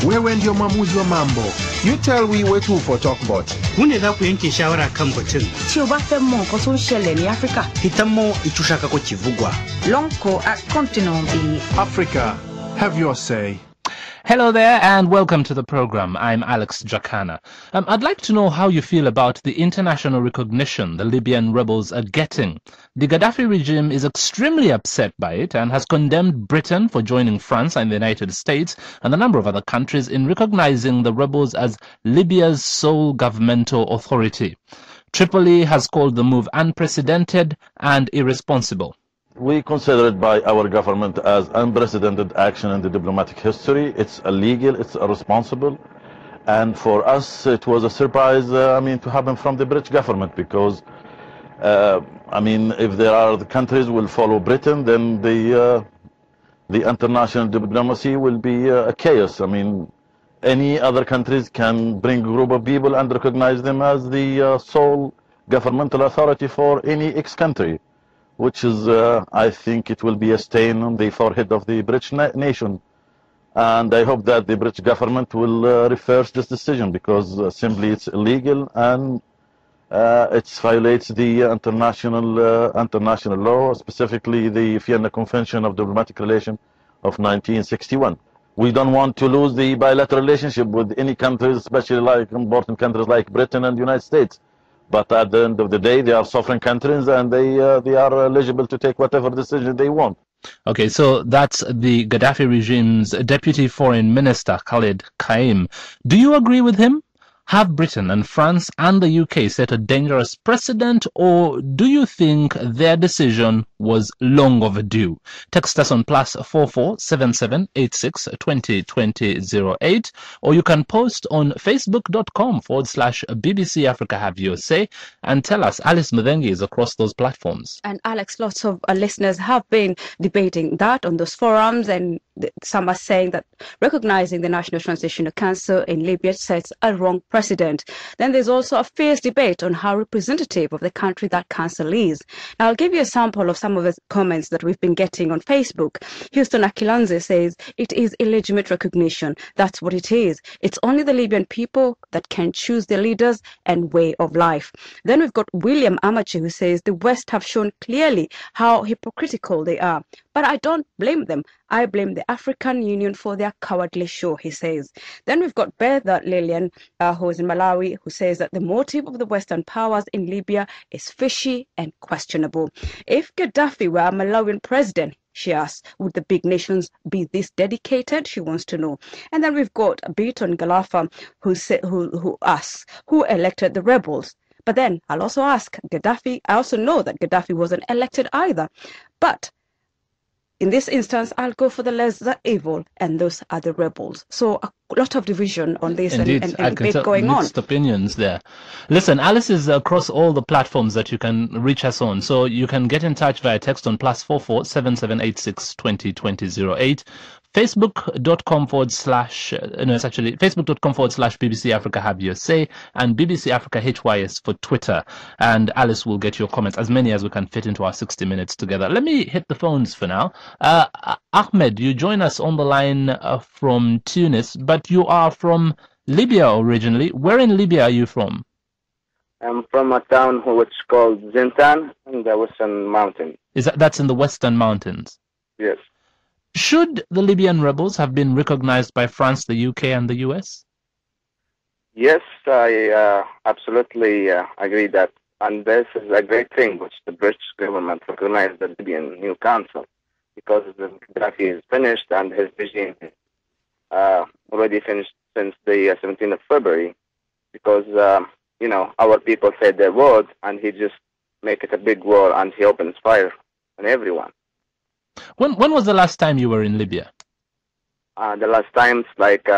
Wewe ndio mwamuzi wa mambo. You tell we where to for talk about. Mune za ku yanke shawara kan batun. Tí o bá fẹ́ mọ̀ nǹkan tó ń ṣẹlẹ̀ ní Áfríkà. Hitammo itushaka ko kivugwa. Lonko at continent bi. Africa, have your say. Hello there and welcome to the program. I'm Alex Jacana. I'd like to know how you feel about the international recognition the Libyan rebels are getting. The Gaddafi regime is extremely upset by it and has condemned Britain for joining France and the United States and a number of other countries in recognizing the rebels as Libya's sole governmental authority. Tripoli has called the move unprecedented and irresponsible. We consider it by our government as unprecedented action in the diplomatic history. It's illegal, it's irresponsible. And for us, it was a surprise, to happen from the British government because, if there are the countries will follow Britain, then the international diplomacy will be a chaos. Any other countries can bring a group of people and recognize them as the sole governmental authority for any ex-country, which is, I think it will be a stain on the forehead of the British nation. And I hope that the British government will reverse this decision because simply it's illegal and it violates the international law, specifically the Vienna Convention of Diplomatic Relations of 1961. We don't want to lose the bilateral relationship with any countries, especially like important countries like Britain and the United States. But at the end of the day, they are sovereign countries and they are eligible to take whatever decision they want. Okay, so that's the Gaddafi regime's Deputy Foreign Minister, Khalid Qaim. Do you agree with him? Have Britain and France and the UK set a dangerous precedent, or do you think their decision was long overdue? Text us on +44 77 86 20 20 08, or you can post on facebook.com/BBC Africa Have Your Say and tell us. Alice Mudhengi is across those platforms. And Alex, lots of listeners have been debating that on those forums, and some are saying that recognizing the National Transitional Council in Libya sets a wrong precedent. Then there's also a fierce debate on how representative of the country that council is. Now, I'll give you a sample of some of the comments that we've been getting on Facebook. Houston Akilanze says, it is illegitimate recognition. That's what it is. It's only the Libyan people that can choose their leaders and way of life. Then we've got William Amachi who says, the West have shown clearly how hypocritical they are. But I don't blame them. I blame the African Union for their cowardly show, he says. Then we've got Bertha Lillian, who is in Malawi, who says that the motive of the Western powers in Libya is fishy and questionable. If Gaddafi were a Malawian president, she asks, would the big nations be this dedicated? She wants to know. And then we've got Beaton Galafa, who asks, who elected the rebels? But then I'll also ask Gaddafi. I also know that Gaddafi wasn't elected either. But in this instance, I'll go for the lesser evil, and those are the rebels. So a lot of division on this. Indeed, and debate going on. Mixed opinions there. Listen, Alice is across all the platforms that you can reach us on. So you can get in touch via text on +44 77 86 20 20 08. Facebook.com/BBC Africa Have Your Say, and BBC Africa HYS for Twitter. And Alice will get your comments, as many as we can fit into our 60 minutes together. Let me hit the phones for now. Ahmed, you join us on the line from Tunis, but you are from Libya originally. Where in Libya are you from? I'm from a town which is called Zintan in the Western Mountains. That's in the Western Mountains? Yes. Should the Libyan rebels have been recognized by France, the UK, and the US? Yes, I absolutely agree that. And this is a great thing which the British government recognized the Libyan new council, because the Gaddafi is finished and his regime is already finished since the 17th of February, because, our people said their word and he just make it a big war and he opens fire on everyone. When was the last time you were in Libya? The last time, like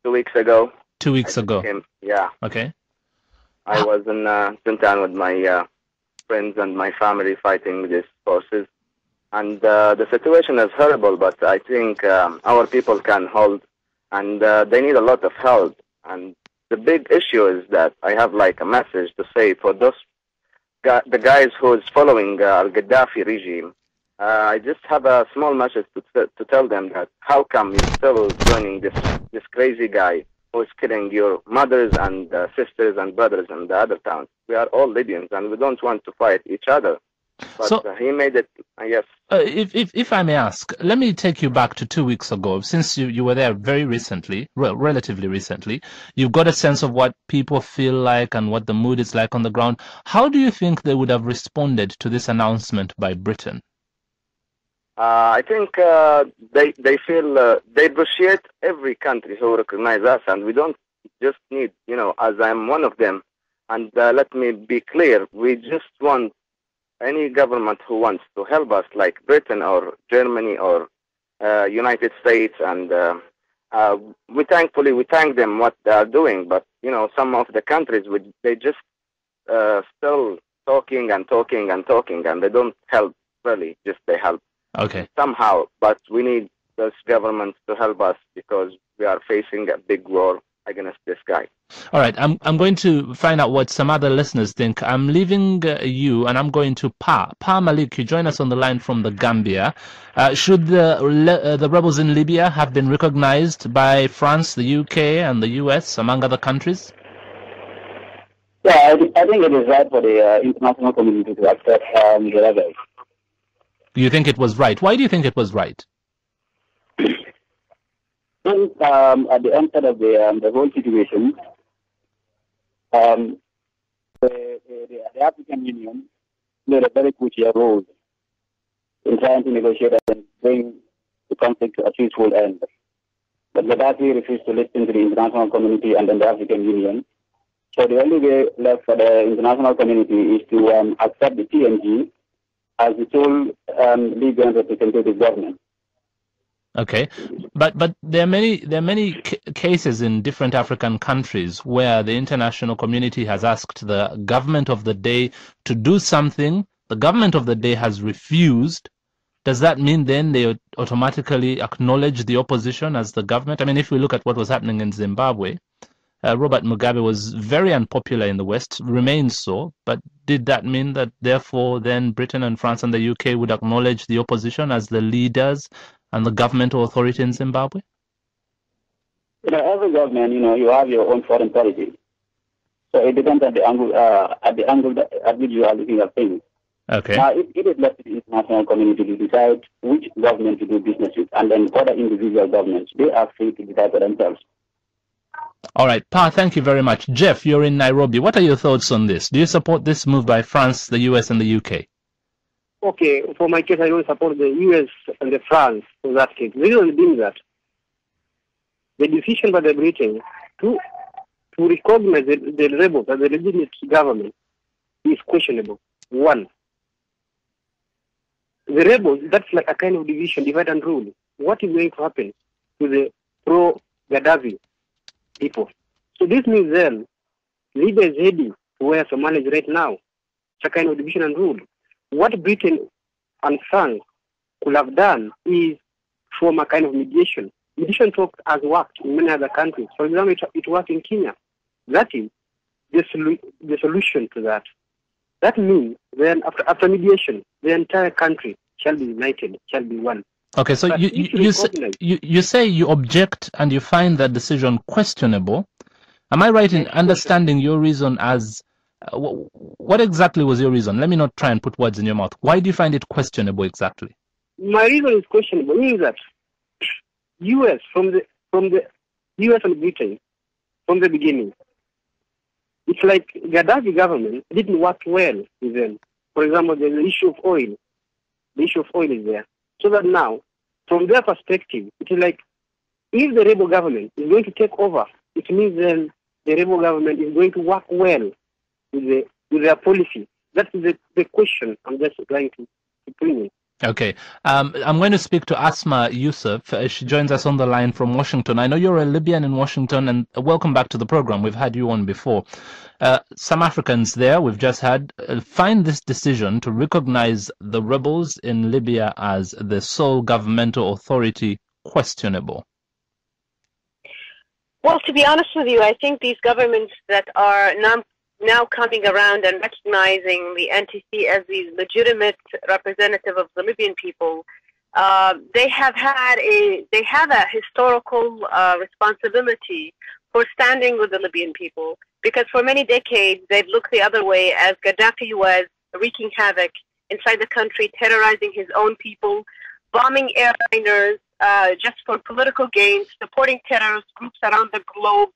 2 weeks ago. 2 weeks ago? Yeah. Okay. I was in Zintan with my friends and my family fighting these forces. And the situation is horrible, but I think our people can hold, and they need a lot of help. And the big issue is that I have like a message to say for those the guys who is following Gaddafi regime. I just have a small message to tell them that how come you're still joining this crazy guy who is killing your mothers and sisters and brothers in the other towns. We are all Libyans and we don't want to fight each other. But So, he made it, yes. if I may ask, let me take you back to 2 weeks ago. Since you were there very recently, relatively recently, you've got a sense of what people feel like and what the mood is like on the ground. How do you think they would have responded to this announcement by Britain? I think they feel they appreciate every country who recognize us, and we don't just need, as I'm one of them. And let me be clear, we just want any government who wants to help us, like Britain or Germany or United States, and we thank them what they are doing. But some of the countries they just still talking and talking and talking, and they don't help really. Just they help. Okay. Somehow, but we need those governments to help us because we are facing a big war against this guy. All right, I'm going to find out what some other listeners think. I'm leaving you, and I'm going to Pa Malik. You join us on the line from the Gambia. Should the rebels in Libya have been recognized by France, the UK, and the US, among other countries? Yeah, I think it is right for the international community to accept the rebels. You think it was right? Why do you think it was right? Since at the onset of the whole situation, the African Union played a very crucial role in trying to negotiate and bring the conflict to a peaceful end. But Gaddafi refused to listen to the international community and then the African Union. So the only way left for the international community is to accept the TNG as the sole Libyan representative government. Okay, but there are many cases in different African countries where the international community has asked the government of the day to do something. The government of the day has refused. Does that mean then they automatically acknowledge the opposition as the government? I mean, if we look at what was happening in Zimbabwe, Robert Mugabe was very unpopular in the West, remains so, but did that mean that therefore then Britain and France and the UK would acknowledge the opposition as the leaders and the governmental authority in Zimbabwe? Every government, you have your own foreign policy. So it depends on the angle at which you are looking at things. Okay. Now, it is left to the international community to decide which government to do business with, and then other individual governments, they are free to decide for themselves. All right, Pa, thank you very much. Jeff, you're in Nairobi. What are your thoughts on this? Do you support this move by France, the US, and the UK? Okay, for my case, I don't support the US and the France for that case. The reason being that the decision by the Britain to recognize the rebels as a legitimate government is questionable. One, the rebels, that's like a kind of division, divide and rule. What is going to happen to the pro-Gaddafi people? So this means then Libya is heading to where Somalia is right now. It's a kind of division and rule. What Britain and France could have done is form a kind of mediation. Mediation talk has worked in many other countries. For example, it worked in Kenya. That is the solution to that. That means then after mediation, the entire country shall be united, shall be one. Okay, so you say you object and you find that decision questionable. Am I right in understanding your reason as what exactly was your reason? Let me not try and put words in your mouth. Why do you find it questionable exactly? My reason is questionable means that US from the US and Britain from the beginning, it's like Gaddafi government didn't work well with them. For example, there's the issue of oil. The issue of oil is there. So that now, from their perspective, it is like if the rebel government is going to take over, it means then the rebel government is going to work well with their policy. That is the question I'm just trying to bring in. Okay. I'm going to speak to Asma Yusuf. She joins us on the line from Washington. I know you're a Libyan in Washington, and welcome back to the program. We've had you on before. Some Africans there, we've just had, find this decision to recognize the rebels in Libya as the sole governmental authority questionable. Well, to be honest with you, I think these governments that are now coming around and recognizing the NTC as the legitimate representative of the Libyan people, they have a historical responsibility for standing with the Libyan people, because for many decades they've looked the other way as Gaddafi was wreaking havoc inside the country, terrorizing his own people, bombing airliners just for political gains, supporting terrorist groups around the globe,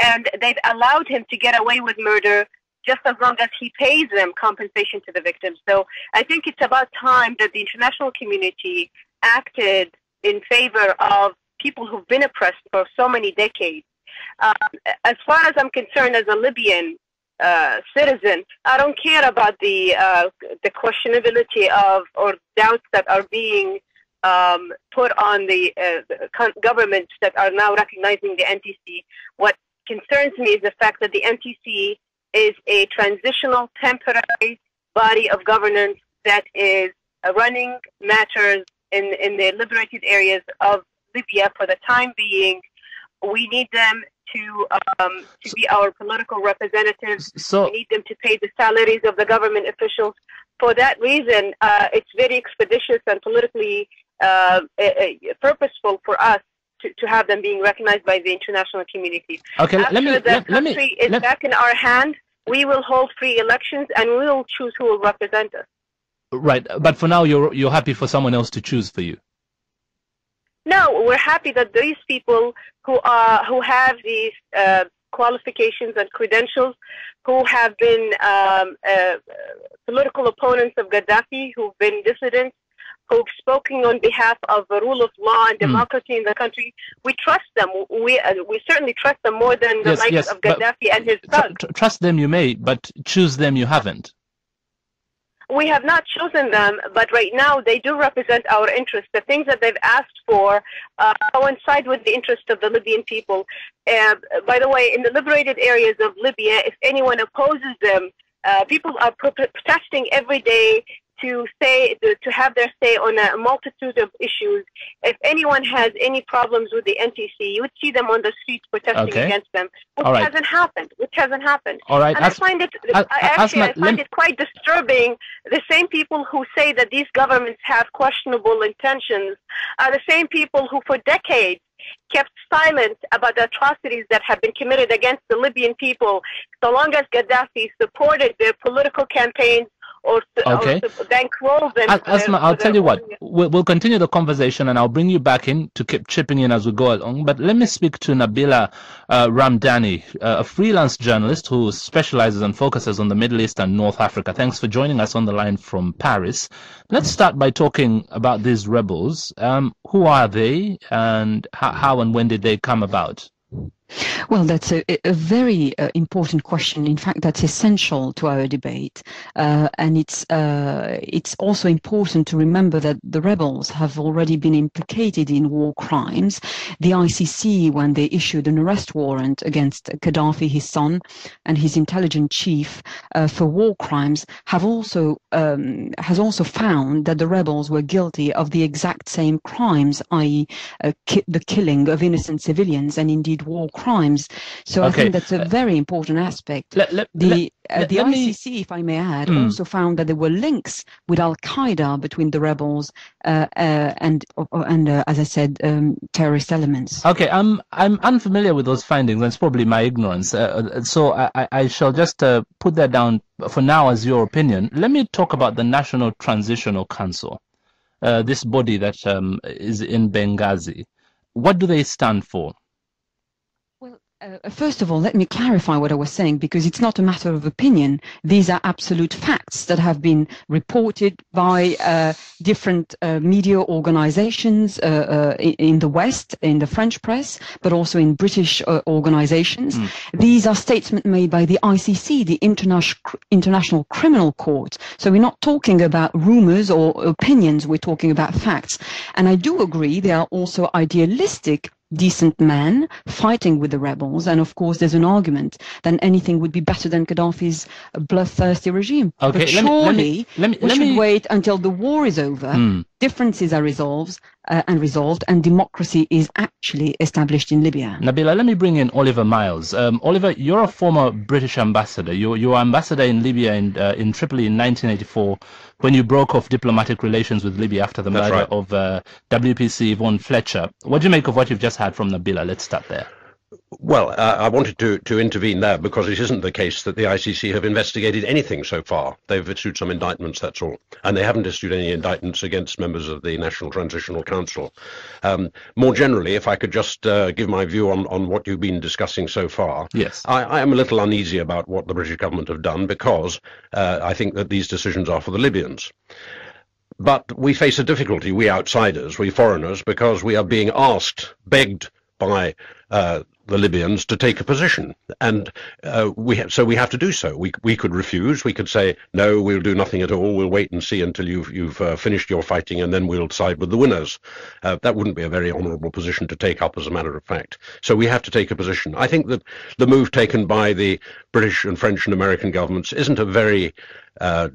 and they've allowed him to get away with murder just as long as he pays them compensation to the victims. So I think it's about time that the international community acted in favor of people who've been oppressed for so many decades. As far as I'm concerned, as a Libyan citizen, I don't care about the questionability of or doubts that are being put on the governments that are now recognizing the NTC. What concerns me is the fact that the NTC is a transitional, temporary body of governance that is running matters in the liberated areas of Libya for the time being. We need them to be our political representatives. So, we need them to pay the salaries of the government officials. For that reason, it's very expeditious and politically purposeful for us to have them being recognized by the international community. Okay, After the country is back in our hand, we will hold free elections and we will choose who will represent us. Right, but for now you're happy for someone else to choose for you. No, we're happy that these people who have these qualifications and credentials, who have been political opponents of Gaddafi, who've been dissidents, who've spoken on behalf of the rule of law and democracy in the country, we trust them. We certainly trust them more than the likes of Gaddafi and his thugs. Trust them you may, but choose them you haven't. We have not chosen them, but right now they do represent our interests. The things that they've asked for coincide with the interest of the Libyan people. By the way, in the liberated areas of Libya, if anyone opposes them, people are protesting every day to have their say on a multitude of issues. If anyone has any problems with the NTC, you would see them on the streets protesting against them, which hasn't happened. All right. And I find it quite disturbing. The same people who say that these governments have questionable intentions are the same people who for decades kept silent about the atrocities that have been committed against the Libyan people, so long as Gaddafi supported their political campaigns or bankroll them. Asma, I'll tell you what, we'll continue the conversation and I'll bring you back in to keep chipping in as we go along. But let me speak to Nabila Ramdani, a freelance journalist who specializes and focuses on the Middle East and North Africa. Thanks for joining us on the line from Paris. Let's start by talking about these rebels. Who are they and how and when did they come about? Well, that's a very important question. In fact, that's essential to our debate. And it's also important to remember that the rebels have already been implicated in war crimes. The ICC, when they issued an arrest warrant against Gaddafi, his son, and his intelligence chief for war crimes, has also found that the rebels were guilty of the exact same crimes, i.e. the killing of innocent civilians and indeed war crimes. So I think that's a very important aspect. The ICC, if I may add, also found that there were links with Al-Qaeda between the rebels and as I said, terrorist elements. Okay, I'm unfamiliar with those findings, and it's probably my ignorance. So I shall just put that down for now as your opinion. Let me talk about the National Transitional Council, this body that is in Benghazi. What do they stand for? First of all, let me clarify what I was saying, because it's not a matter of opinion. These are absolute facts that have been reported by different media organizations in the West, in the French press, but also in British organizations. These are statements made by the ICC, the International Criminal Court. So we're not talking about rumors or opinions, we're talking about facts. And I do agree there are also idealistic decent men fighting with the rebels, and of course there's an argument that anything would be better than Gaddafi's bloodthirsty regime. Okay, but surely we should wait until the war is over, differences are resolved, and democracy is actually established in Libya. Nabila, let me bring in Oliver Miles. Oliver, you're a former British ambassador. You were ambassador in Libya in Tripoli in 1984 when you broke off diplomatic relations with Libya after the murder of WPC Yvonne Fletcher. What do you make of what you've just heard from Nabila? Let's start there. Well, I wanted to intervene there because it isn't the case that the ICC have investigated anything so far. They've issued some indictments, that's all. And they haven't issued any indictments against members of the National Transitional Council. More generally, if I could just give my view on what you've been discussing so far. Yes. I am a little uneasy about what the British government have done because I think that these decisions are for the Libyans. But we face a difficulty, we outsiders, we foreigners, because we are being asked, begged by the Libyans to take a position, and so we have to do so. We could refuse. We could say no, we'll do nothing at all. We'll wait and see until you've finished your fighting, and then we'll side with the winners. That wouldn't be a very honourable position to take up, as a matter of fact. So we have to take a position. I think that the move taken by the British and French and American governments isn't a very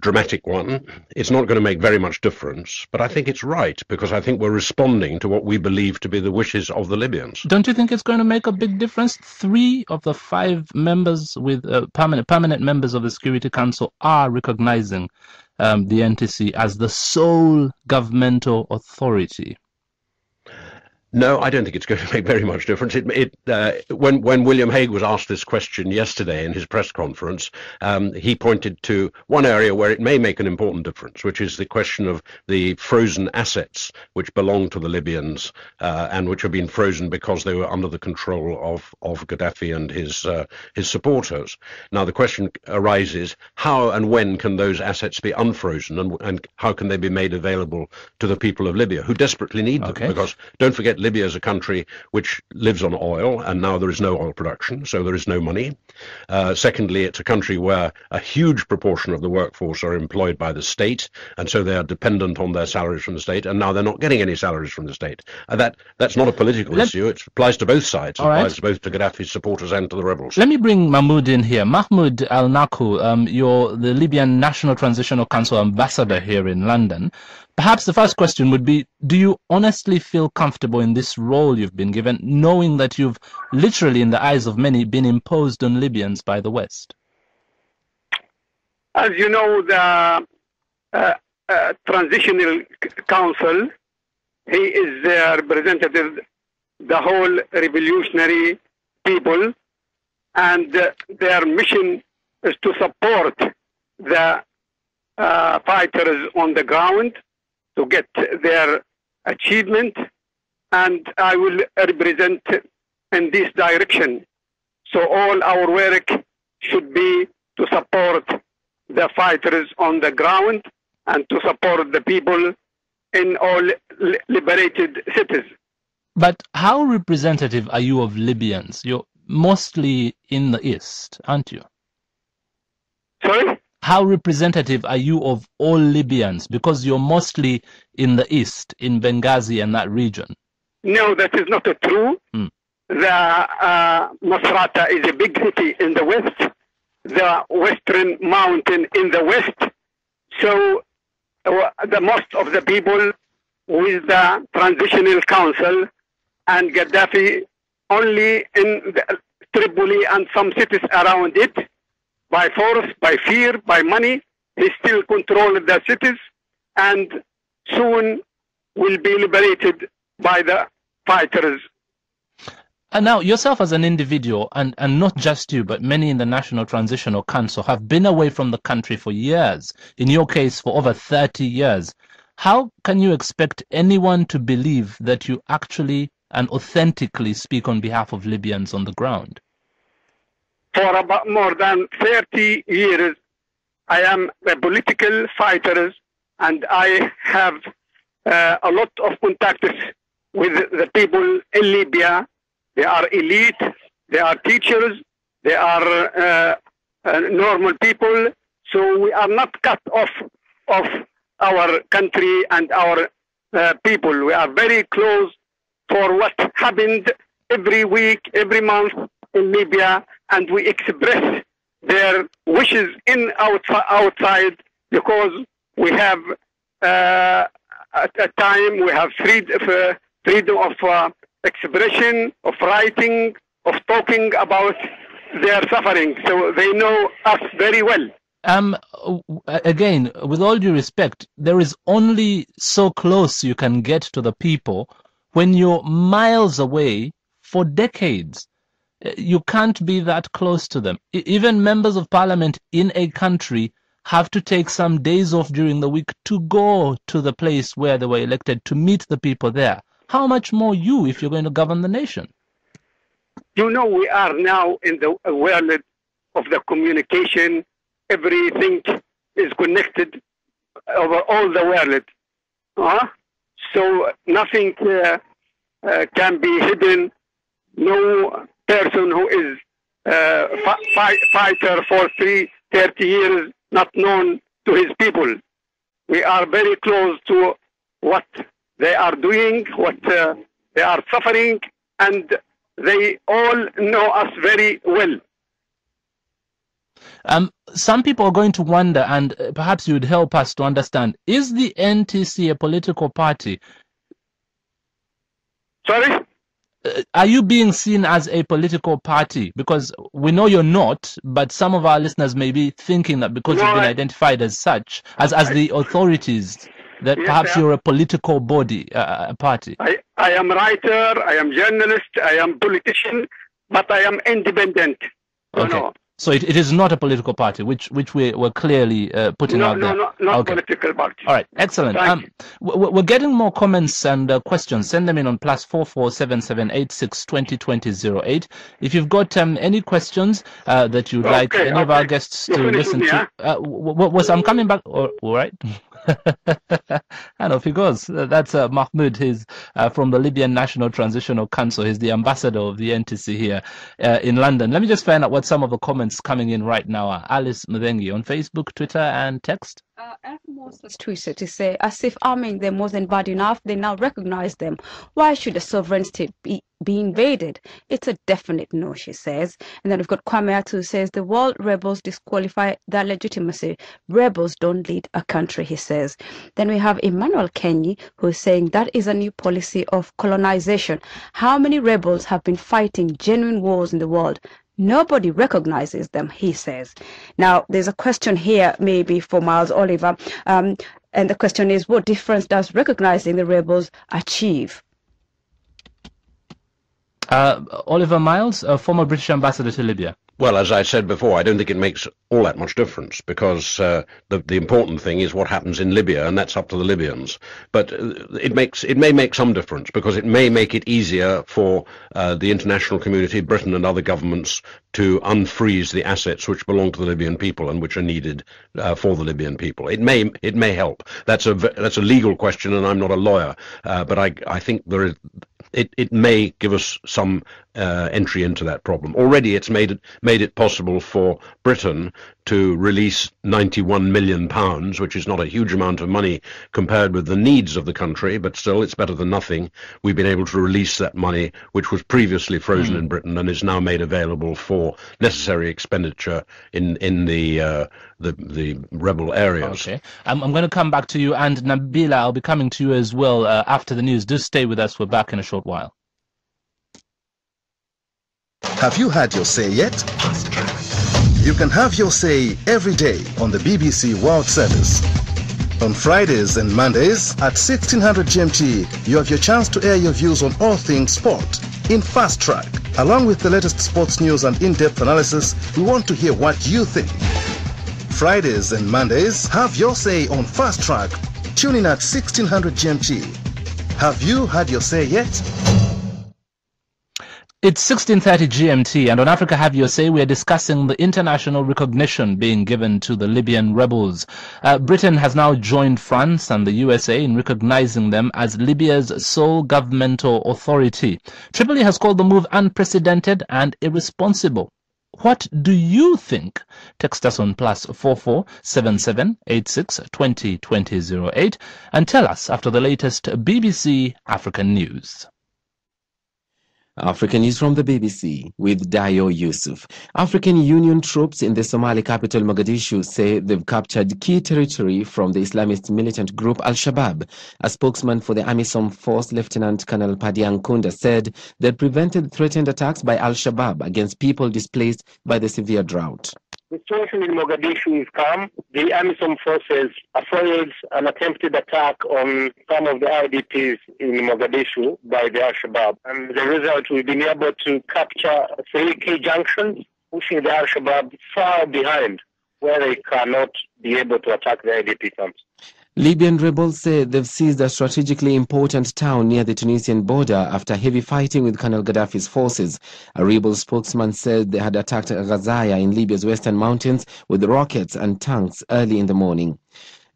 dramatic one. It's not going to make very much difference, but I think it's right because I think we're responding to what we believe to be the wishes of the Libyans. Don't you think it's going to make a big difference? 3 of the 5 members with permanent members of the Security Council are recognizing the NTC as the sole governmental authority. No, I don't think it's going to make very much difference. When William Hague was asked this question yesterday in his press conference, he pointed to one area where it may make an important difference, which is the question of the frozen assets which belong to the Libyans and which have been frozen because they were under the control of Gaddafi and his supporters. Now, the question arises, how and when can those assets be unfrozen, and how can they be made available to the people of Libya, who desperately need them? Because don't forget, Libya is a country which lives on oil, and now there is no oil production, so there is no money. Secondly, it's a country where a huge proportion of the workforce are employed by the state, and so they are dependent on their salaries from the state, and now they're not getting any salaries from the state. That's not a political issue. It applies to both sides. It applies both to Gaddafi's supporters and to the rebels. Let me bring Mahmoud in here. Mahmoud Al-Naku, you're the Libyan National Transitional Council ambassador here in London. Perhaps the first question would be, do you honestly feel comfortable in this role you've been given, knowing that you've literally, in the eyes of many, been imposed on Libyans by the West? As you know, the Transitional Council, he is the representative, the whole revolutionary people, and their mission is to support the fighters on the ground to get their achievement, and I will represent in this direction. So all our work should be to support the fighters on the ground and to support the people in all liberated cities. But how representative are you of Libyans? You're mostly in the East, aren't you? Sorry? How representative are you of all Libyans? Because you're mostly in the East, in Benghazi and that region. No, that is not true. The Masrata is a big city in the west, the Western Mountain in the west. So the most of the people with the Transitional Council and Gaddafi only in the Tripoli and some cities around it. By force, by fear, by money, he still controls the cities, and soon will be liberated by the fighters. And now, yourself as an individual, and not just you, but many in the National Transitional Council have been away from the country for years, in your case for over 30 years. How can you expect anyone to believe that you actually and authentically speak on behalf of Libyans on the ground? For about more than 30 years, I am a political fighter, and I have a lot of contacts with the people in Libya. They are elite, they are teachers, they are normal people. So we are not cut off of our country and our people. We are very close for what happened every week, every month in Libya, and we express their wishes in outside because we have at a time we have freedom of expression, of writing, of talking about their suffering. So they know us very well. Again, with all due respect, there is only so close you can get to the people when you're miles away for decades. You can't be that close to them. Even members of parliament in a country have to take some days off during the week to go to the place where they were elected to meet the people there. How much more you if you're going to govern the nation? You know, we are now in the world of the communication. Everything is connected over all the world. So nothing can be hidden. No person who is fighter for 30 years not known to his people. We are very close to what they are doing, what they are suffering, and they all know us very well. Some people are going to wonder, and perhaps you would help us to understand, is the NTC a political party? Sorry? Are you being seen as a political party? Because we know you're not, but some of our listeners may be thinking that because you've been identified as such, as the authorities, that perhaps you're a political body, a party. I am writer, I am journalist, I am politician, but I am independent. Okay. So it is not a political party, which we were clearly putting out there. No, not political party. All right, excellent. We're getting more comments and questions. Send them in on +44 7786 2020 08. If you've got any questions that you'd like any of our guests to listen to, I'm coming back. All right. And off he goes. That's Mahmoud. He's from the Libyan National Transitional Council. He's the ambassador of the NTC here in London. Let me just find out what some of the comments coming in right now are. Alice Muthengi on Facebook, Twitter, and text. Moses tweeted to say, as if arming them wasn't bad enough, they now recognize them. Why should a sovereign state be invaded? It's a definite no, she says. And then we've got Kwame Atu who says, the world rebels disqualify their legitimacy. Rebels don't lead a country, he says. Then we have Emmanuel Kenyi who is saying that is a new policy of colonization. How many rebels have been fighting genuine wars in the world? Nobody recognizes them, he says. Now, there's a question here maybe for Miles Oliver. And the question is, what difference does recognizing the rebels achieve? Oliver Miles, former British ambassador to Libya. Well, as I said before, I don't think it makes all that much difference because the important thing is what happens in Libya, and that's up to the Libyans. But it may make some difference because it may make it easier for the international community, Britain and other governments, to unfreeze the assets which belong to the Libyan people and which are needed for the Libyan people. It may help. That's a legal question, and I'm not a lawyer, but I think there is. It may give us some entry into that problem. Already it's made it possible for Britain to release £91 million, which is not a huge amount of money compared with the needs of the country, but still it's better than nothing. We've been able to release that money, which was previously frozen in Britain and is now made available for necessary expenditure in the rebel areas. Okay. I'm going to come back to you, and Nabila, I'll be coming to you as well after the news. Do stay with us. We're back in a short while. Have you had your say yet? You can have your say every day on the BBC World Service. On Fridays and Mondays at 1600 GMT, you have your chance to air your views on all things sport in Fast Track. Along with the latest sports news and in-depth analysis, we want to hear what you think. Fridays and Mondays, have your say on Fast Track. Tune in at 1600 GMT. Have you had your say yet? It's 16:30 GMT, and on Africa Have Your Say, we are discussing the international recognition being given to the Libyan rebels. Britain has now joined France and the USA in recognizing them as Libya's sole governmental authority. Tripoli has called the move unprecedented and irresponsible. What do you think? Text us on +44 7786 2020 08 and tell us after the latest BBC African news. African news from the BBC with Dayo Yusuf. African Union troops in the Somali capital Mogadishu say they've captured key territory from the Islamist militant group Al-Shabaab. A spokesman for the AMISOM force, Lieutenant Colonel Padiang Kunda, said they prevented threatened attacks by Al-Shabaab against people displaced by the severe drought. The situation in Mogadishu is calm. The AMISOM forces foiled an attempted attack on some of the IDPs in Mogadishu by the Al-Shabaab. And the result, we've been able to capture 3 key junctions, pushing the Al-Shabaab far behind, where they cannot be able to attack the IDP camps. Libyan rebels say they've seized a strategically important town near the Tunisian border after heavy fighting with Colonel Gaddafi's forces. A rebel spokesman said they had attacked Ghazaya in Libya's western mountains with rockets and tanks early in the morning.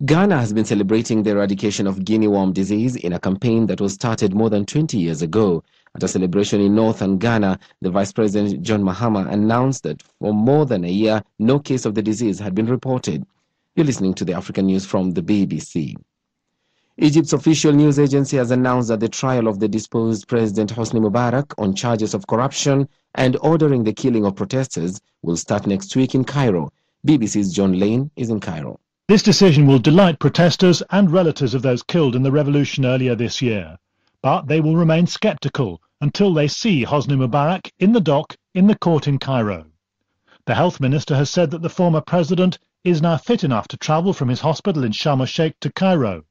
Ghana has been celebrating the eradication of guinea worm disease in a campaign that was started more than 20 years ago. At a celebration in northern Ghana, the Vice President John Mahama announced that for more than a year, no case of the disease had been reported. You're listening to the African news from the BBC. Egypt's official news agency has announced that the trial of the deposed President Hosni Mubarak on charges of corruption and ordering the killing of protesters will start next week in Cairo. BBC's John Lane is in Cairo. This decision will delight protesters and relatives of those killed in the revolution earlier this year. But they will remain sceptical until they see Hosni Mubarak in the dock in the court in Cairo. The health minister has said that the former president is now fit enough to travel from his hospital in Sharm el-Sheikh to Cairo.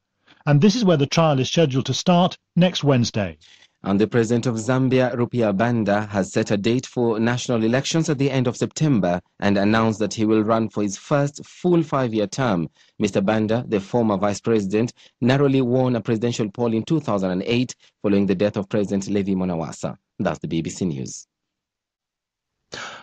And this is where the trial is scheduled to start next Wednesday. And the president of Zambia, Rupia Banda, has set a date for national elections at the end of September and announced that he will run for his first full 5-year term. Mr. Banda, the former vice president, narrowly won a presidential poll in 2008 following the death of President Levi Monawasa. That's the BBC News.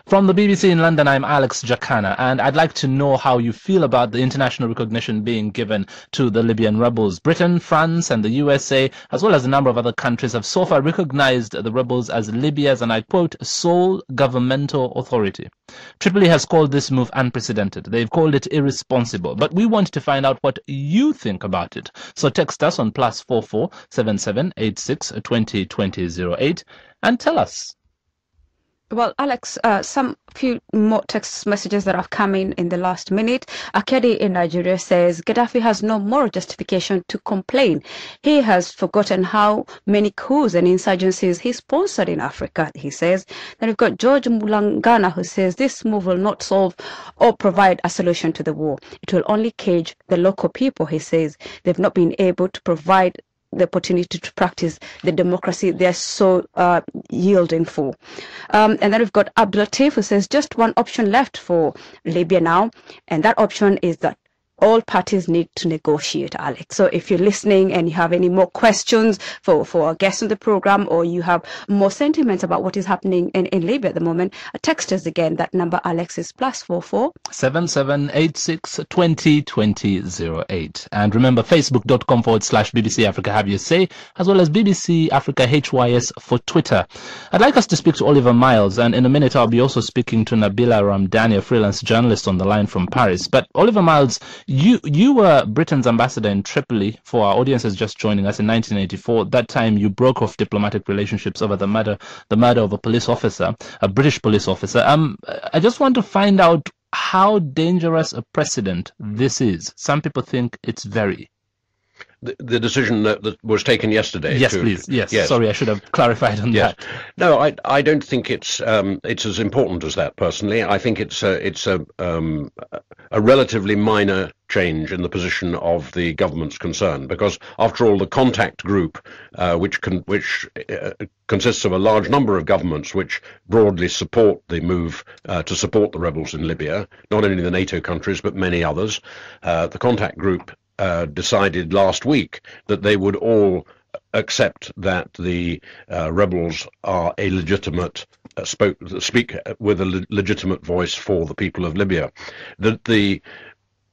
From the BBC in London, I'm Alex Jacana, and I'd like to know how you feel about the international recognition being given to the Libyan rebels. Britain, France, and the USA, as well as a number of other countries, have so far recognized the rebels as Libya's, and I quote, sole governmental authority. Tripoli has called this move unprecedented. They've called it irresponsible, but we want to find out what you think about it. So text us on +44 77 86 20 20 08 and tell us. Well, Alex, some few more text messages that have come in the last minute. Akedi in Nigeria says Gaddafi has no moral justification to complain. He has forgotten how many coups and insurgencies he sponsored in Africa, he says. Then we've got George Mulangana who says this move will not solve or provide a solution to the war. It will only cage the local people, he says. They've not been able to provide the opportunity to practice the democracy they're so yielding for. And then we've got Abdul Latif who says just one option left for Libya now, and that option is that all parties need to negotiate, Alex. So if you're listening and you have any more questions for our guests on the program, or you have more sentiments about what is happening in Libya at the moment, text us again. That number, Alex, is +44 77 86 20 20 08. And remember, facebook.com/BBC Africa Have You Say, as well as BBC Africa HYS for Twitter. I'd like us to speak to Oliver Miles, and in a minute I'll be also speaking to Nabila Ramdani, a freelance journalist on the line from Paris. But Oliver Miles, you were Britain's ambassador in Tripoli, for our audiences just joining us, in 1984. That time you broke off diplomatic relationships over the murder of a police officer, a British police officer. I just want to find out how dangerous a precedent this is. Some people think it's very. The decision that was taken yesterday. Yes, please. Yes. Sorry, I should have clarified on that. No, I don't think it's as important as that. Personally, I think it's a relatively minor change in the position of the governments concerned, because after all, the contact group, which consists of a large number of governments which broadly support the move to support the rebels in Libya, not only the NATO countries but many others, the contact group decided last week that they would all accept that the rebels are a legitimate speak with a legitimate voice for the people of Libya. The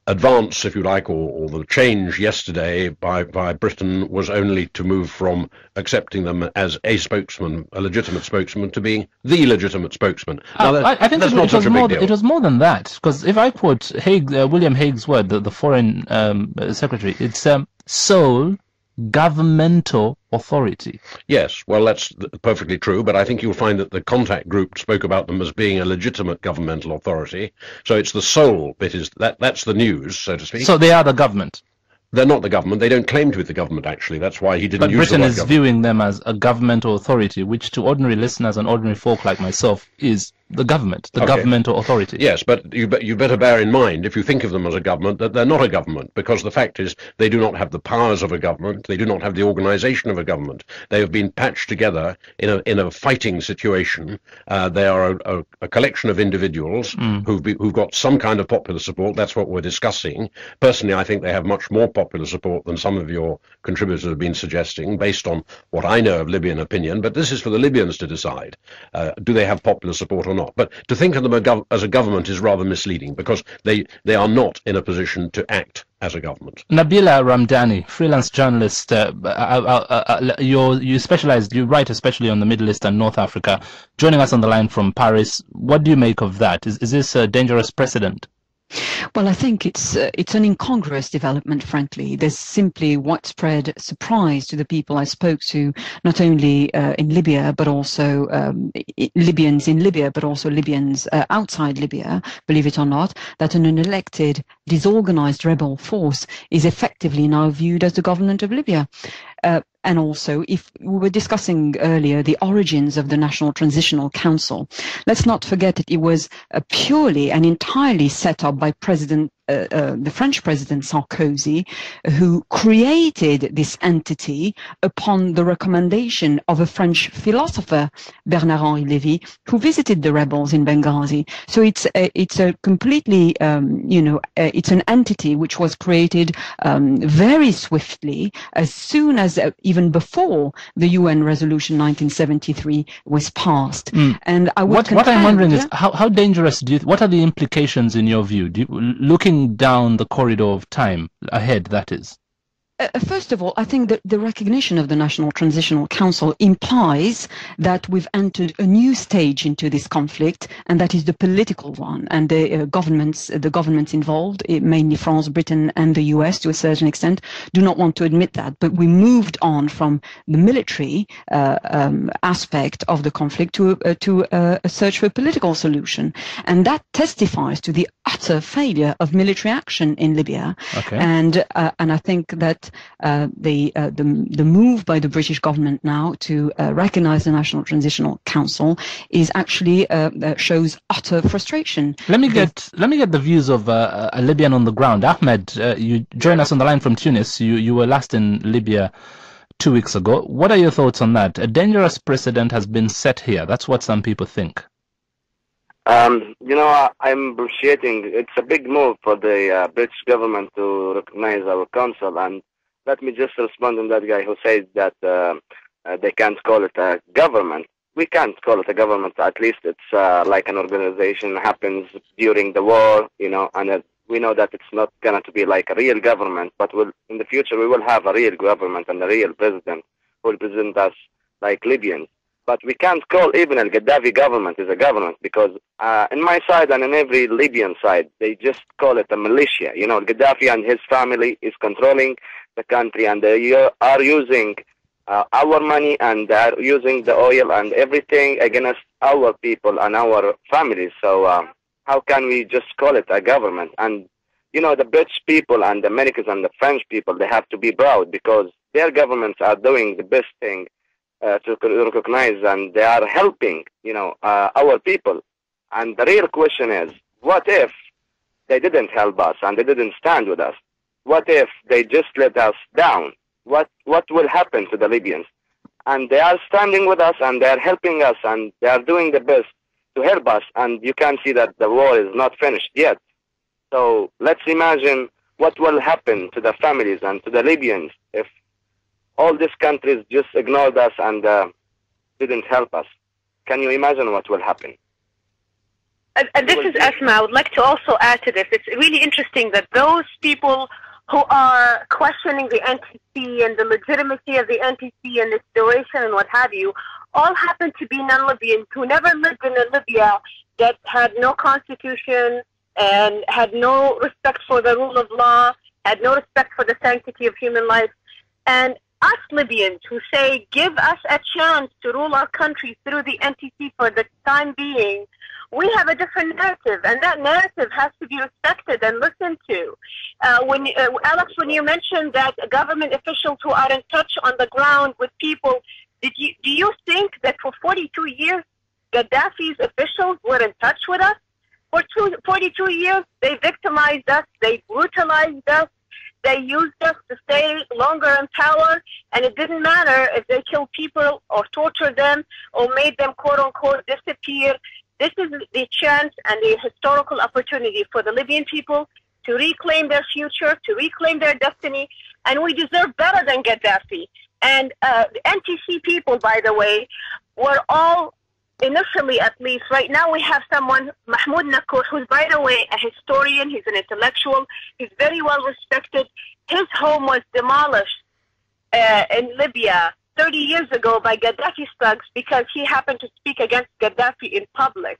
advance, if you like, or the change yesterday by Britain was only to move from accepting them as a spokesman, a legitimate spokesman, to being the legitimate spokesman. I think it was more than that, because if I quote William Hague's word, the foreign secretary, it's sole governmental authority. Yes, well, that's perfectly true, but I think you'll find that the contact group spoke about them as being a legitimate governmental authority. So it's the sole bit, that's the news, so to speak. So they are the government. They're not the government. They don't claim to be the government, actually. That's why he didn't use the word But Britain is government. viewing them as a governmental authority, which to ordinary listeners and ordinary folk like myself is the government, the governmental authority. Yes, but you better bear in mind, if you think of them as a government, that they're not a government, because the fact is they do not have the powers of a government, they do not have the organization of a government. They have been patched together in a fighting situation. They are a collection of individuals who've got some kind of popular support. That's what we're discussing. Personally, I think they have much more popular support than some of your contributors have been suggesting, based on what I know of Libyan opinion, but this is for the Libyans to decide. Do they have popular support or not? But to think of them as a government is rather misleading, because they are not in a position to act as a government. Nabila Ramdani, freelance journalist, you write especially on the Middle East and North Africa, joining us on the line from Paris. What do you make of that? Is this a dangerous precedent? Well, I think it's an incongruous development, frankly. There's simply widespread surprise to the people I spoke to, not only in Libya, but also Libyans in Libya, but also Libyans outside Libya, believe it or not, that an unelected, disorganized rebel force is effectively now viewed as the government of Libya. And also, if we were discussing earlier the origins of the National Transitional Council, let's not forget that it was purely and entirely set up by the French President Sarkozy, who created this entity upon the recommendation of a French philosopher, Bernard-Henri Lévy, who visited the rebels in Benghazi. So it's a completely, it's an entity which was created very swiftly, as soon as even before the UN Resolution 1973 was passed. And I would what I'm wondering is how dangerous what are the implications in your view? Looking down the corridor of time ahead, that is? First of all, I think that the recognition of the National Transitional Council implies that we've entered a new stage into this conflict, and that is the political one. And the governments involved, mainly France, Britain, and the US to a certain extent, do not want to admit that. But we moved on from the military aspect of the conflict to a search for a political solution, and that testifies to the utter failure of military action in Libya. Okay. And I think that the move by the British government now to recognize the National Transitional Council is actually shows utter frustration. Let me get the views of a Libyan on the ground. Ahmed, you join us on the line from Tunis. You were last in Libya 2 weeks ago. What are your thoughts on that? A dangerous precedent has been set here. That's what some people think. I'm appreciating. It's a big move for the British government to recognize our council, and let me just respond to that guy who says that they can't call it a government. We can't call it a government. At least it's like an organization happens during the war, and we know that it's not going to be like a real government, but in the future we will have a real government and a real president who will present us like Libyans. But we can't call even a Gaddafi government as a government, because in my side and in every Libyan side, they just call it a militia. Gaddafi and his family is controlling the country, and they are using our money, and they are using the oil and everything against our people and our families. So how can we just call it a government? And, the British people and the Americans and the French people, they have to be proud, because their governments are doing the best thing to recognize, and they are helping, our people. And the real question is, what if they didn't help us and they didn't stand with us? What if they just let us down? What will happen to the Libyans? And they are standing with us, and they are helping us, and they are doing the best to help us. And you can see that the war is not finished yet. So let's imagine what will happen to the families and to the Libyans if all these countries just ignored us and didn't help us. Can you imagine what will happen? And this is Asma. I would like to also add to this. It's really interesting that those people who are questioning the NTC and the legitimacy of the NTC and its duration and what have you, all happen to be non-Libyans who never lived in a Libya that had no constitution and had no respect for the rule of law, had no respect for the sanctity of human life. And us Libyans who say, give us a chance to rule our country through the NTC for the time being, we have a different narrative, and that narrative has to be respected and listened to. Alex, when you mentioned that government officials who are in touch on the ground with people, do you think that for 42 years, Gaddafi's officials were in touch with us? For 42 years, they victimized us, they brutalized us, they used us to stay longer in power, and it didn't matter if they killed people or tortured them or made them, quote-unquote, disappear. This is the chance and the historical opportunity for the Libyan people to reclaim their future, to reclaim their destiny, and we deserve better than Gaddafi. And the NTC people, by the way, were all, initially at least, right now we have someone, Mahmoud Nakour, who's, by the way, a historian, he's an intellectual, he's very well respected. His home was demolished in Libya 30 years ago by Gaddafi's thugs because he happened to speak against Gaddafi in public.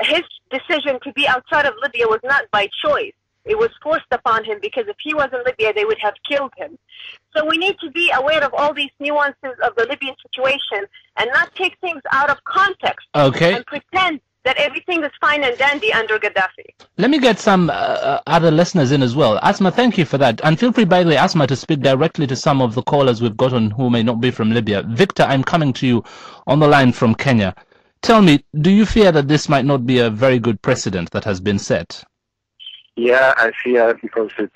His decision to be outside of Libya was not by choice. It was forced upon him because if he was in Libya, they would have killed him. So we need to be aware of all these nuances of the Libyan situation and not take things out of context and pretend that everything is fine and dandy under Gaddafi. Let me get some other listeners in as well. Asma, thank you for that. And feel free, by the way, Asma, to speak directly to some of the callers we've got on who may not be from Libya. Victor, I'm coming to you on the line from Kenya. Tell me, do you fear that this might not be a very good precedent that has been set? Yeah, I fear because it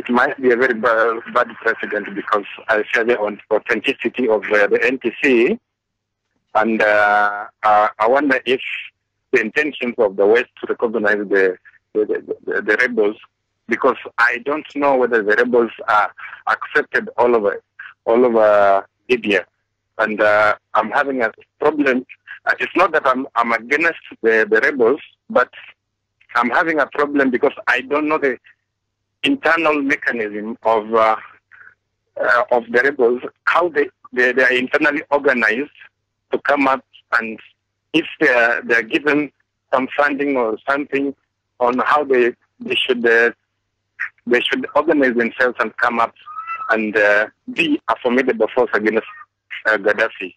might be a very bad precedent because I fear the authenticity of the NTC. And I wonder if the intentions of the West to recognize the rebels, because I don't know whether the rebels are accepted all over Libya, and I'm having a problem. It's not that I'm against the rebels, but I'm having a problem because I don't know the internal mechanism of the rebels, how they are internally organized to come up, and if they're given some funding or something on how they should organize themselves and come up and be a formidable force against Gaddafi.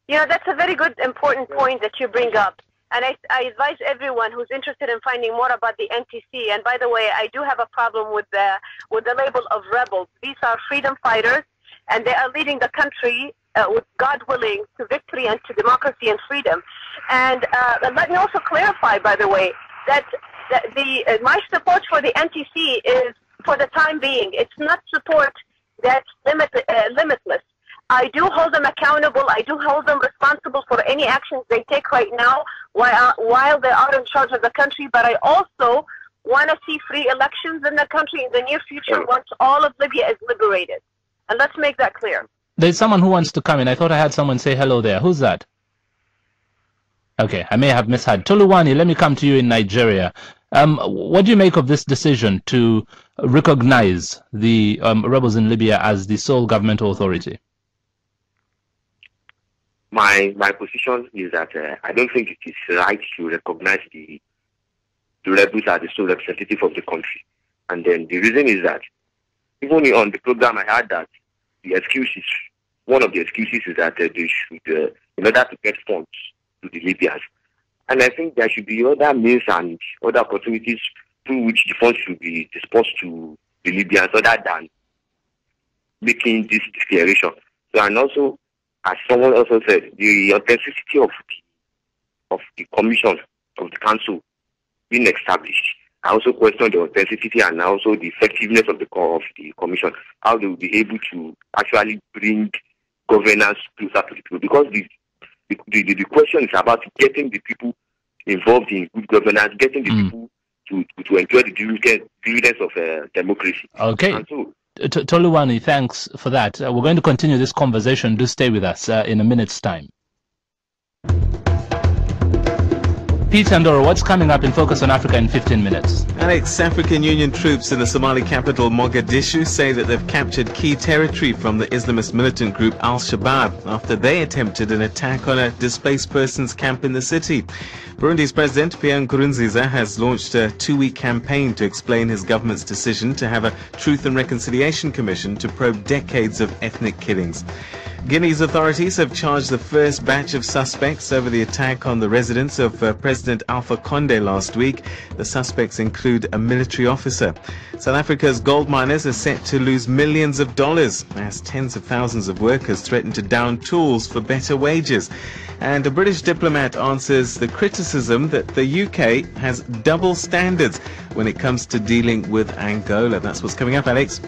You know, that's a very good, important point that you bring up. And I advise everyone who's interested in finding more about the NTC. And by the way, I do have a problem with the label of rebels. These are freedom fighters, and they are leading the country, with God willing, to victory and to democracy and freedom. And let me also clarify, by the way, that my support for the NTC is for the time being. It's not support that's limitless. I do hold them accountable. I do hold them responsible for any actions they take right now while they are in charge of the country. But I also want to see free elections in the country in the near future once all of Libya is liberated. And let's make that clear. There's someone who wants to come in. I thought I had someone say hello there. Who's that? Okay, I may have misheard. Toluwani, let me come to you in Nigeria. What do you make of this decision to recognize the rebels in Libya as the sole governmental authority? My position is that I don't think it is right to recognize the rebels as the sole representative of the country. And then the reason is that even on the program I heard that one of the excuses is that they should, in order to get funds to the Libyans. And I think there should be other means and other opportunities through which the funds should be dispersed to the Libyans other than making this declaration. So, and also, as someone also said, the authenticity of the commission, of the council being established. I also question the authenticity and also the effectiveness of the commission, how they will be able to actually bring governance closer to the people. Because the question is about getting the people involved in good governance, getting the people to enjoy the dividends of democracy. Okay. And so, Toluwani, thanks for that. We're going to continue this conversation. Do stay with us in a minute's time. Pete Andoro, what's coming up in Focus on Africa in 15 minutes? Alex, African Union troops in the Somali capital Mogadishu say that they've captured key territory from the Islamist militant group Al-Shabaab after they attempted an attack on a displaced persons camp in the city. Burundi's President Pierre Nkurunziza has launched a 2-week campaign to explain his government's decision to have a Truth and Reconciliation Commission to probe decades of ethnic killings. Guinea's authorities have charged the first batch of suspects over the attack on the residence of President Alpha Conde last week. The suspects include a military officer. South Africa's gold miners are set to lose millions of dollars as tens of thousands of workers threaten to down tools for better wages. And a British diplomat answers the criticism that the UK has double standards when it comes to dealing with Angola. That's what's coming up, Alex.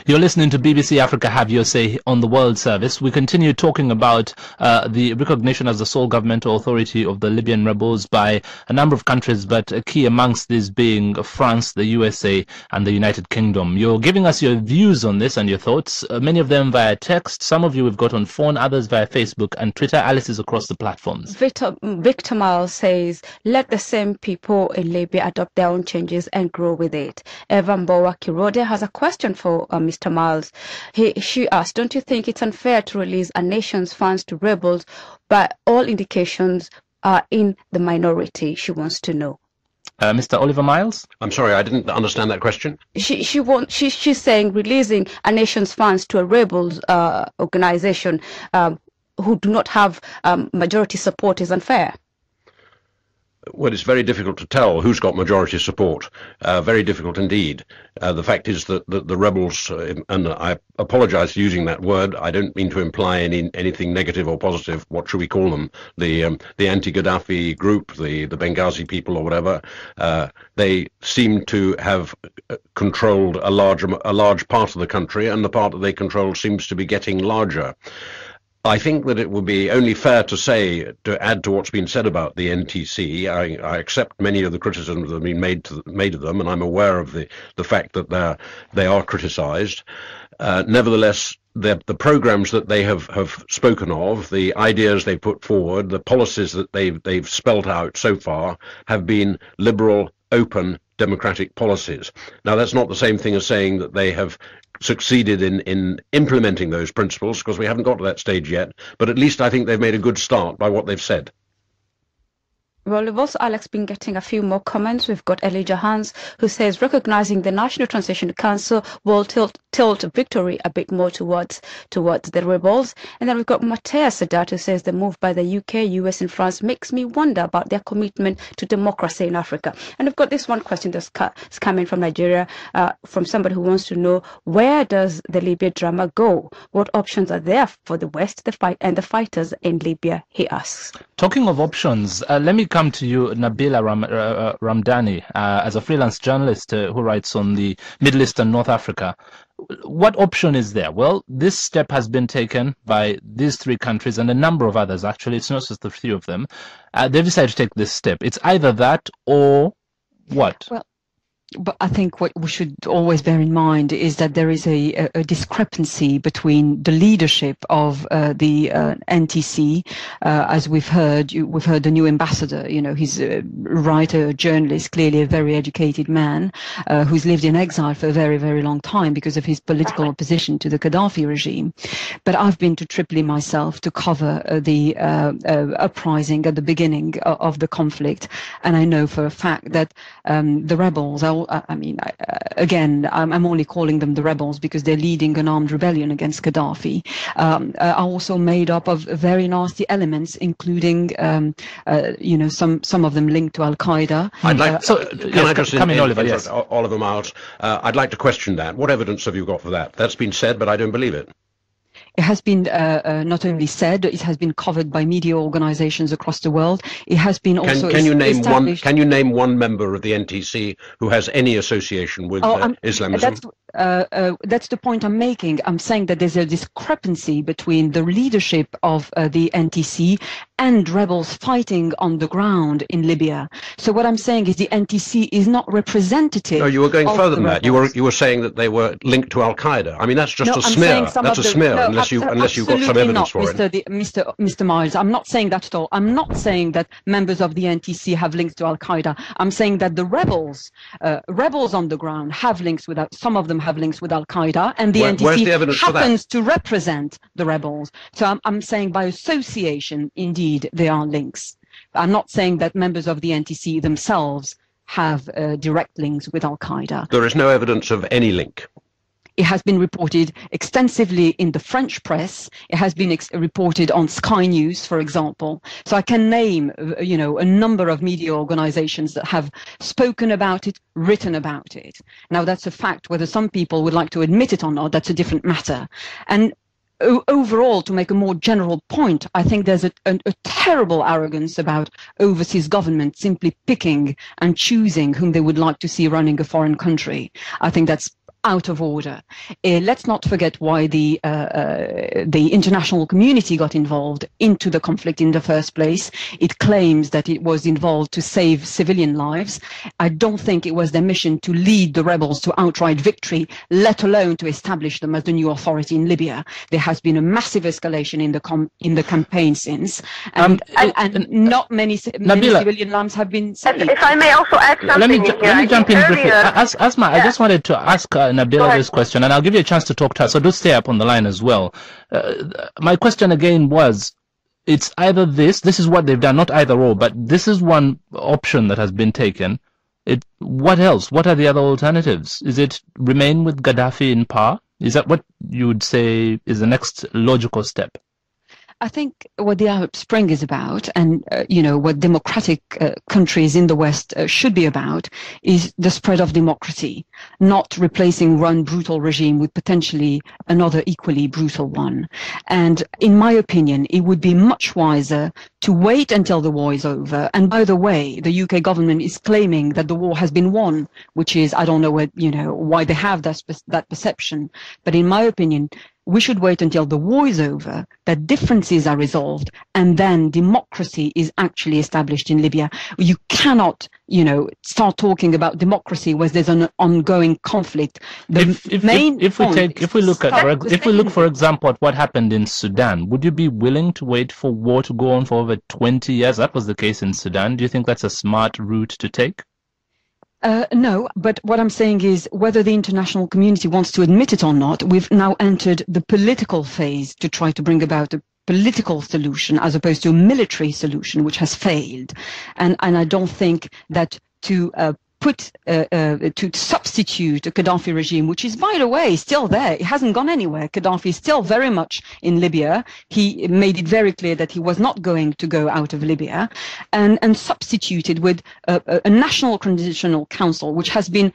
You're listening to BBC Africa Have Your Say on the World Service. We continue talking about the recognition as the sole governmental authority of the Libyan rebels by a number of countries, but a key amongst these being France, the USA and the United Kingdom. You're giving us your views on this and your thoughts, many of them via text, some of you we've got on phone, others via Facebook and Twitter. Alice is across the platforms. Victor Miles says, let the same people in Libya adopt their own changes and grow with it. Evan Bowa Kirode has a question for Mr. Miles. She asked, don't you think it's unfair to release a nation's funds to rebels, but all indications are in the minority? She wants to know. Mr. Oliver Miles? I'm sorry, I didn't understand that question. She's saying releasing a nation's funds to a rebels organization who do not have majority support is unfair. Well, it's very difficult to tell who's got majority support. Very difficult indeed. The fact is that the rebels, and I apologize for using that word, I don't mean to imply anything negative or positive. What should we call them? The anti-Gaddafi group, the Benghazi people or whatever, they seem to have controlled a large part of the country, and the part that they control seems to be getting larger. I think that it would be only fair to say, to add to what's been said about the NTC, I accept many of the criticisms that have been made of them, and I'm aware of the fact that they are criticised. Nevertheless, the programs that they have spoken of, the ideas they put forward, the policies that they've spelt out so far have been liberal, open, democratic policies. Now, that's not the same thing as saying that they have succeeded in implementing those principles, because we haven't got to that stage yet, but at least I think they've made a good start by what they've said. Well, we've also, Alex, been getting a few more comments. We've got Elijah Hans, who says recognizing the National Transition Council will tilt victory a bit more towards the rebels. And then we've got Matthias Sadat, who says the move by the UK, US and France makes me wonder about their commitment to democracy in Africa. And we've got this one question that's coming from Nigeria, from somebody who wants to know, where does the Libya drama go? What options are there for the West, the fighters in Libya, he asks. Talking of options, let me come to you, Nabila Ramdani, as a freelance journalist who writes on the Middle East and North Africa. What option is there? Well, this step has been taken by these three countries and a number of others, actually. It's not just the three of them. They've decided to take this step. It's either that or what? Well, but I think what we should always bear in mind is that there is a discrepancy between the leadership of the NTC, as we've heard the new ambassador. You know, he's a writer, journalist, clearly a very educated man who's lived in exile for a very, very long time because of his political opposition to the Gaddafi regime. But I've been to Tripoli myself to cover the uprising at the beginning of the conflict, and I know for a fact that the rebels are, again, I'm only calling them the rebels because they're leading an armed rebellion against Gaddafi, are also made up of very nasty elements, including, some of them linked to Al-Qaeda. I'd like, can I just Oliver, yes. Oliver Miles, I'd like to question that. What evidence have you got for that? That's been said, but I don't believe it. It has been not only said, it has been covered by media organizations across the world. It has been also Can you name one member of the NTC who has any association with Islamism? That's the point I'm making. I'm saying that there's a discrepancy between the leadership of the NTC and rebels fighting on the ground in Libya. So what I'm saying is the NTC is not representative. No, you were going further than that. You were saying that they were linked to Al-Qaeda. I mean, that's just a smear. That's a smear. you've got some evidence for it. Mr. Miles, I'm not saying that at all. I'm not saying that members of the NTC have links to Al Qaeda. I'm saying that the rebels on the ground have links with some of them have links with Al Qaeda, and the NTC happens to represent the rebels. So I'm saying by association, indeed, there are links. I'm not saying that members of the NTC themselves have direct links with Al Qaeda. There is no evidence of any link. It has been reported extensively in the French press. It has been reported on Sky News, for example. So I can name, a number of media organizations that have spoken about it, written about it. Now, that's a fact. Whether some people would like to admit it or not, that's a different matter. And overall, to make a more general point, I think there's a terrible arrogance about overseas governments simply picking and choosing whom they would like to see running a foreign country. I think that's out of order. Let's not forget why the international community got involved into the conflict in the first place. It claims that it was involved to save civilian lives. I don't think it was their mission to lead the rebels to outright victory, let alone to establish them as the new authority in Libya. There has been a massive escalation in the campaign since, and not many civilian lives have been saved. If I may also add something, let me jump in briefly. Asma, I just wanted to ask Nabila this question, and I'll give you a chance to talk to her, so do stay up on the line as well. My question again was, it's either this is what they've done, not either or, but this is one option that has been taken. What else? What are the other alternatives? Is it remain with Gaddafi in power? Is that what you would say is the next logical step? I think what the Arab Spring is about, and what democratic countries in the West should be about, is the spread of democracy, not replacing one brutal regime with potentially another equally brutal one. And in my opinion, it would be much wiser to wait until the war is over. And by the way, the UK government is claiming that the war has been won, which is, I don't know why they have that perception. But in my opinion, we should wait until the war is over, that differences are resolved, and then democracy is actually established in Libya. You cannot, start talking about democracy where there's an ongoing conflict. If we look, for example, at what happened in Sudan, would you be willing to wait for war to go on for over 20 years? That was the case in Sudan. Do you think that's a smart route to take? No, but what I'm saying is whether the international community wants to admit it or not, we've now entered the political phase to try to bring about a political solution as opposed to a military solution, which has failed. And I don't think that to substitute a Gaddafi regime, which is, by the way, still there. It hasn't gone anywhere. Gaddafi is still very much in Libya. He made it very clear that he was not going to go out of Libya, and substituted with a national transitional council, which has been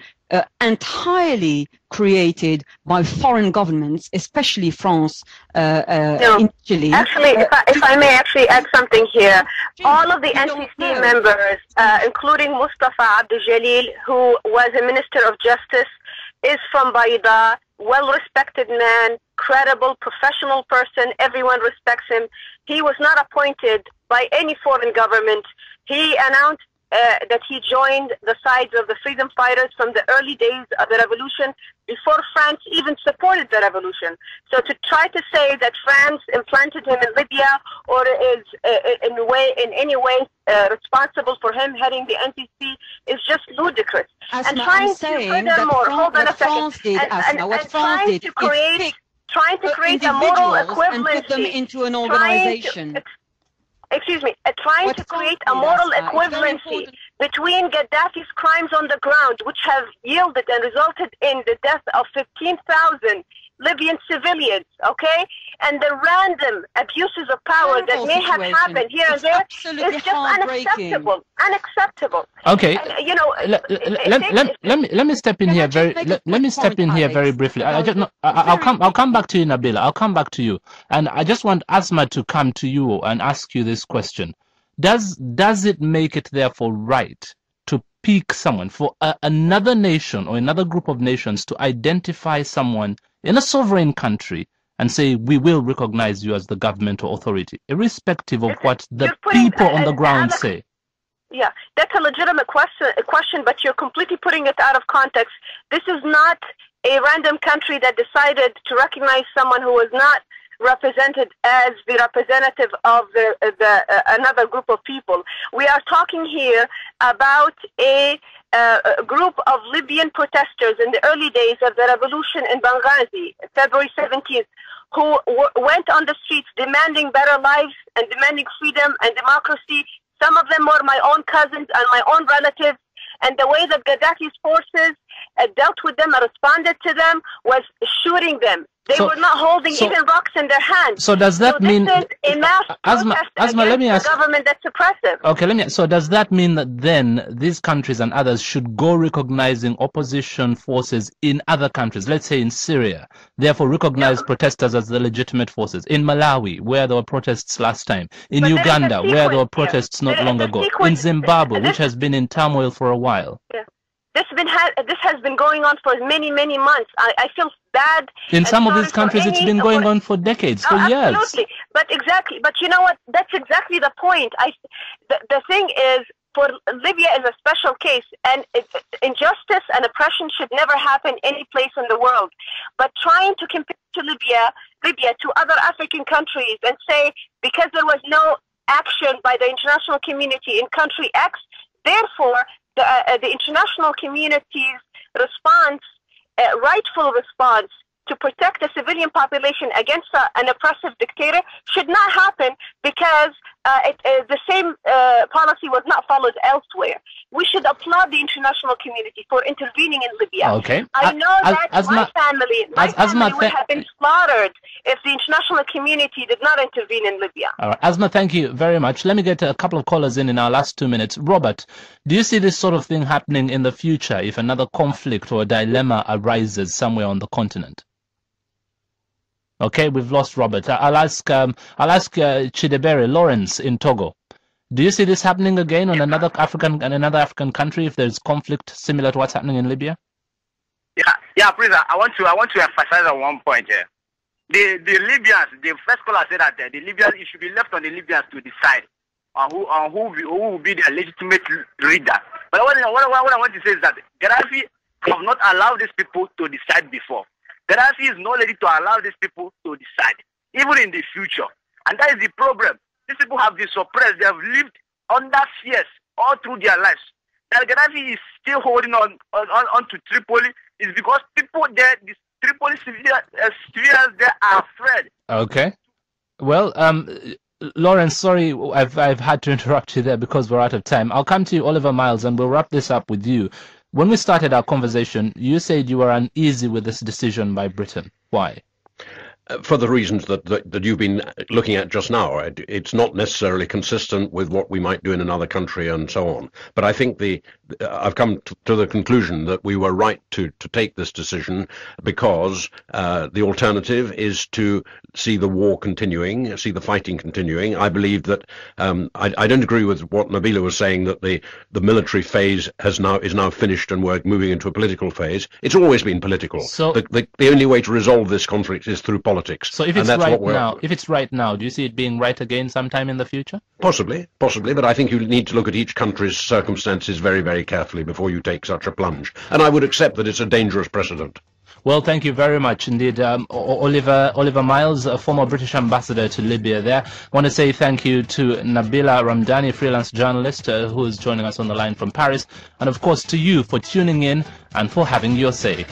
entirely created by foreign governments, especially France, initially. Actually, if I may actually add something here, all of the NCC members, including Mustafa Abdul Jalil, who was a Minister of Justice, is from Baida, well-respected man, credible, professional person. Everyone respects him. He was not appointed by any foreign government. He announced that he joined the sides of the freedom fighters from the early days of the revolution, before France even supported the revolution. So to try to say that France implanted him in Libya or is in any way responsible for him heading the NTC is just ludicrous. Asma, and trying to furthermore, hold on a second, trying to create a moral equivalency and put them into an organization. Trying to create a moral equivalency between Gaddafi's crimes on the ground, which have yielded and resulted in the death of 15,000 Libyan civilians, okay? And the random abuses of power that may have happened here and there is just unacceptable. Unacceptable. Okay. Let me step in here very briefly. I'll come back to you, Nabila. I'll come back to you. And I just want Asma to come to you and ask you this question. Does it make it therefore right to pick someone for another nation or another group of nations to identify someone in a sovereign country and say, we will recognize you as the government or authority, irrespective of what the people on the ground say? Yeah, that's a legitimate question, but you're completely putting it out of context. This is not a random country that decided to recognize someone who was not represented as the representative of another group of people. We are talking here about a group of Libyan protesters in the early days of the revolution in Benghazi, February 17th, who went on the streets demanding better lives and demanding freedom and democracy. Some of them were my own cousins and my own relatives. And the way that Gaddafi's forces dealt with them and responded to them was shooting them. They were not holding even rocks in their hands. So does that mean, this is a mass protest let me ask, the government that's oppressive? Okay, so does that mean that then these countries and others should go recognizing opposition forces in other countries, let's say in Syria, therefore recognize protesters as the legitimate forces, in Malawi, where there were protests last time, in Uganda, where there were protests not long ago, in Zimbabwe, which has been in turmoil for a while? Yeah. This has been going on for many, many months. I feel bad. In some of these countries, it's been going on for decades, for years. Absolutely. But you know what? That's exactly the point. The thing is, for Libya is a special case, and injustice and oppression should never happen any place in the world. But trying to compare to Libya to other African countries and say because there was no action by the international community in country X, therefore the international community's response, rightful response to protect the civilian population against an oppressive dictator should not happen because the same policy was not followed elsewhere. We should applaud the international community for intervening in Libya. Okay. I know that my family would have been slaughtered if the international community did not intervene in Libya. All right. Asma, thank you very much. Let me get a couple of callers in our last 2 minutes. Robert, do you see this sort of thing happening in the future if another conflict or a dilemma arises somewhere on the continent? Okay, we've lost Robert. I'll ask Chidebere Lawrence in Togo. Do you see this happening again on another African country if there's conflict similar to what's happening in Libya? Yeah, please. I want to emphasize on one point here. The Libyans, the first caller said that the Libyans, it should be left on the Libyans to decide on who will be their legitimate leader. But what I want to say is that Gaddafi have not allowed these people to decide before. Gaddafi is not ready to allow these people to decide, even in the future. And that is the problem. These people have been suppressed. They have lived under fears all through their lives. That Gaddafi is still holding on to Tripoli is because people there, the Tripoli civilians, they are afraid. Okay. Well, Lawrence, sorry, I've had to interrupt you there because we're out of time. I'll come to you, Oliver Miles, and we'll wrap this up with you. When we started our conversation, you said you were uneasy with this decision by Britain. Why? For the reasons that you've been looking at just now. It's not necessarily consistent with what we might do in another country and so on. But I think I've come to the conclusion that we were right to take this decision because the alternative is to see the war continuing, see the fighting continuing. I believe that I don't agree with what Nabila was saying, that the military phase is now finished and we're moving into a political phase. It's always been political. So the only way to resolve this conflict is through politics. So if it's right now, do you see it being right again sometime in the future? Possibly, but I think you need to look at each country's circumstances very, very carefully before you take such a plunge. And I would accept that it's a dangerous precedent. Well, thank you very much indeed. Oliver Miles, a former British ambassador to Libya there. I want to say thank you to Nabila Ramdani, freelance journalist who is joining us on the line from Paris. And of course to you for tuning in and for having your say.